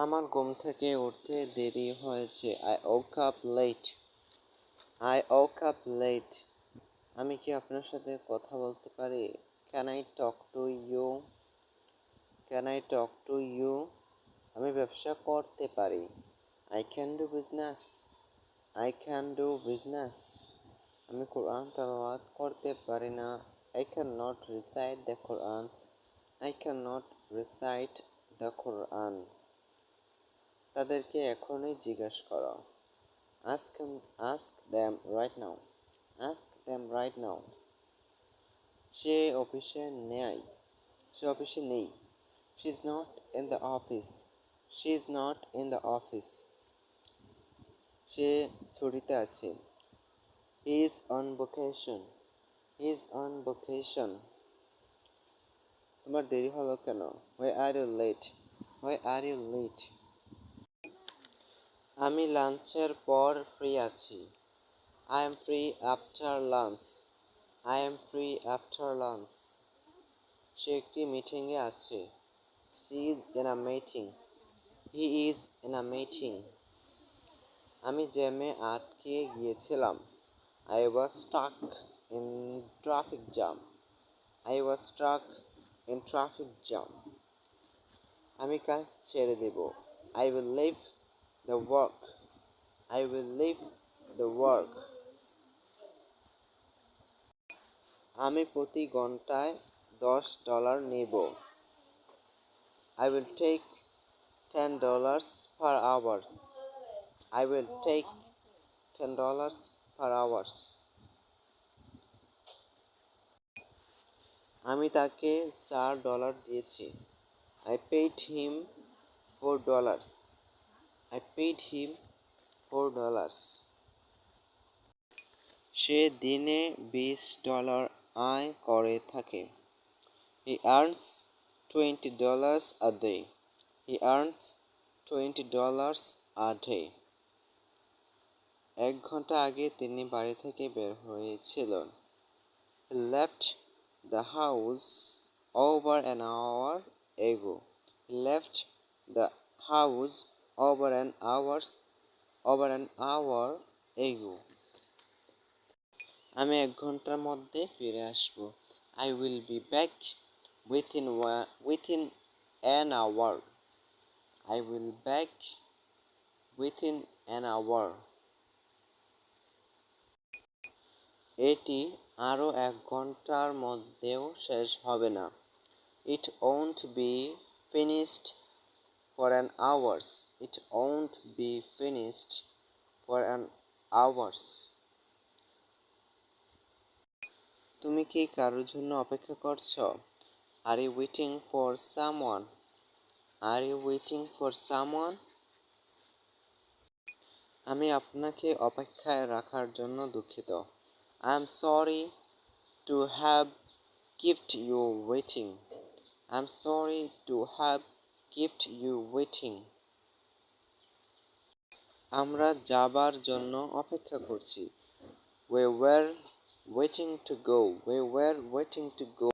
আমার ঘুম থেকে উঠতে দেরি হয়েছে। I woke up late. I woke up late. আমি কি আপনার সাথে কথা বলতে পারি? Can I talk to you? Can I talk to you? আমি ব্যবসা করতে পারি। I can do business. I can do business. আমি কোরআন তেলাওয়াত করতে পারি না। I cannot recite the Quran. I cannot recite the Quran. তাদেরকে এখনই জিজ্ঞাসা করো। Ask them right now. Ask them right now. সে অফিসে নেই। সে অফিসে নেই। She is not in the office. She is not in the office. সে ছুটিতে আছে। He is on vacation. He is on vacation. তোমার দেরি হলো কেন? Why are you late? Why are you late? আমি লাঞ্চের পর ফ্রি আছি। I am free after lunch. I am free after lunch. সে একটি মিটিংয়ে আছে। She is in a meeting. He is in a meeting. আমি জ্যামে আটকে গিয়েছিলাম। I was stuck in traffic jam. I was stuck in traffic jam. আমি কাজ ছেড়ে দেব। I will leave the work. I will leave the work. আমি প্রতি ঘন্টায় $10 নেব। I will take $10 per hour. I will take $10 per hour. আমি তাকে $4 দিয়েছি। I paid him $4. I paid him $4. সে দিনে $20 আয় করে থাকে। He earns $20 a day. He earns $20 a day. 1 ঘন্টা আগে তিনি বাড়ি থেকে বের হয়েছিলেন। He left the house over an hour ago. He left the house over an hour ago. আমি 1 ঘন্টার মধ্যে ফিরে আসব। I will be back within an hour. I will back within an hour. এটি আরও 1 ঘন্টার মধ্যেও শেষ হবে না। It won't be finished for an hours. It won't be finished for an hours. তুমি কি কারোর জন্য অপেক্ষা করছো? Are you waiting for someone? Are you waiting for someone? আমি আপনাকে অপেক্ষায় রাখার জন্য দুঃখিত। I am sorry to have kept you waiting. I am sorry to have kept you waiting. আমরা যাবার জন্য অপেক্ষা করছি। We were waiting to go. We were waiting to go.